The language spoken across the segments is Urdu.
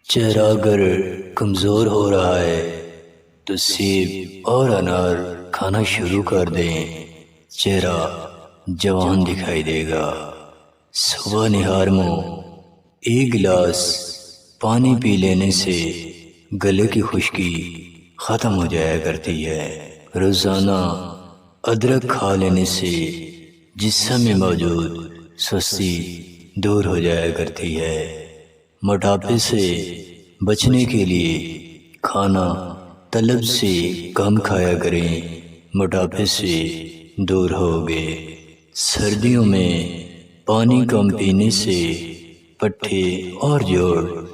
چہرہ اگر کمزور ہو رہا ہے تو سیب اور انار کھانا شروع کر دیں، چہرہ جوان دکھائی دے گا۔ صبح نہار میں ایک گلاس پانی پی لینے سے گلے کی خشکی ختم ہو جایا کرتی ہے۔ روزانہ ادرک کھا لینے سے جسم میں موجود سستی دور ہو جایا کرتی ہے۔ موٹاپے سے بچنے کے لیے کھانا طلب سے کم کھایا کریں، موٹاپے سے دور ہوگے۔ سردیوں میں پانی کم پینے سے پٹھے اور جوڑ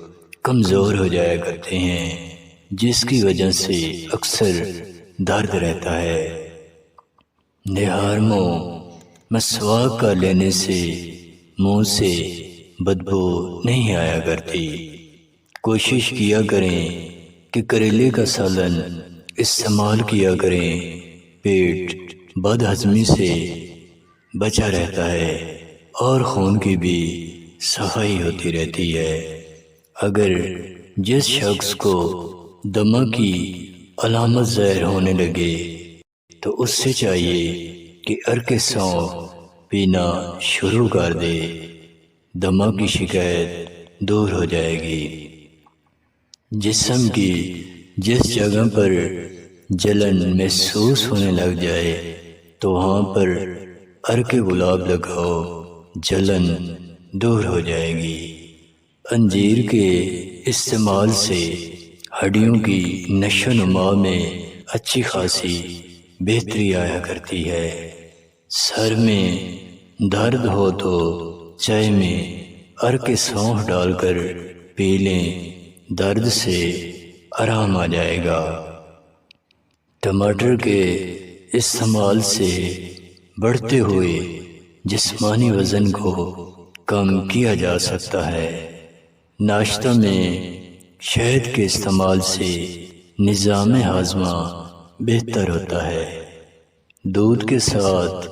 کمزور ہو جایا کرتے ہیں، جس کی وجہ سے اکثر درد رہتا ہے۔ نہار میں مسواک کر لینے سے منہ سے بدبو نہیں آیا کرتی۔ کوشش کیا کریں کہ کریلے کا سالن استعمال کیا کریں، پیٹ بد ہضمی سے بچا رہتا ہے اور خون کی بھی صفائی ہوتی رہتی ہے۔ اگر جس شخص کو دمہ کی علامت ظاہر ہونے لگے تو اس سے چاہیے کہ عرق سونف پینا شروع کر دے، دمہ کی شکایت دور ہو جائے گی۔ جسم کی جس جگہ پر جلن محسوس ہونے لگ جائے تو وہاں پر عرق گلاب لگاؤ، جلن دور ہو جائے گی۔ انجیر کے استعمال سے ہڈیوں کی نشو و نما میں اچھی خاصی بہتری آیا کرتی ہے۔ سر میں درد ہو تو چائے میں عرق سونف ڈال کر پی لیں، درد سے آرام آ جائے گا۔ ٹماٹر کے استعمال سے بڑھتے ہوئے جسمانی وزن کو کم کیا جا سکتا ہے۔ ناشتہ میں شہد کے استعمال سے نظام ہاضمہ بہتر ہوتا ہے۔ دودھ کے ساتھ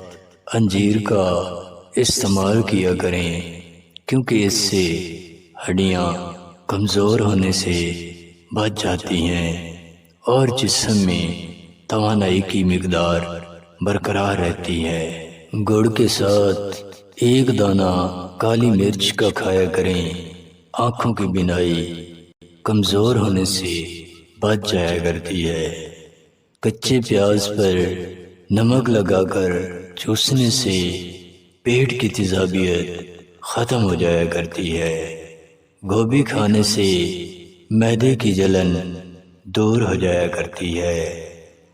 انجیر کا استعمال کیا کریں، کیونکہ اس سے ہڈیاں کمزور ہونے سے بچ جاتی ہیں اور جسم میں توانائی کی مقدار برقرار رہتی ہے۔ گڑ کے ساتھ ایک دانہ کالی مرچ کا کھایا کریں، آنکھوں کی بینائی کمزور ہونے سے بچ جایا کرتی ہے۔ کچے پیاز پر نمک لگا کر چوسنے سے پیٹ کی تیزابیت ختم ہو جایا کرتی ہے۔ گوبھی کھانے سے معدے کی جلن دور ہو جایا کرتی ہے۔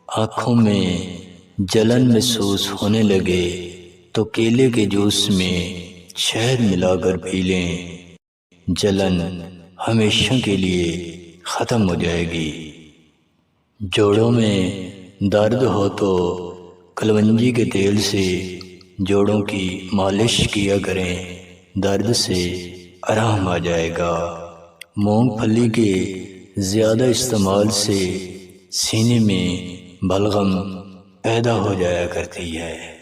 آنکھوں میں جلن محسوس ہونے لگے تو کیلے کے جوس میں شہد ملا کر پی لیں، جلن ہمیشہ کے لیے ختم ہو جائے گی۔ جوڑوں میں درد ہو تو کلونجی کے تیل سے جوڑوں کی مالش کیا کریں، درد سے آرام آ جائے گا۔ مونگ پھلی کے زیادہ استعمال سے سینے میں بلغم پیدا ہو جایا کرتی ہے۔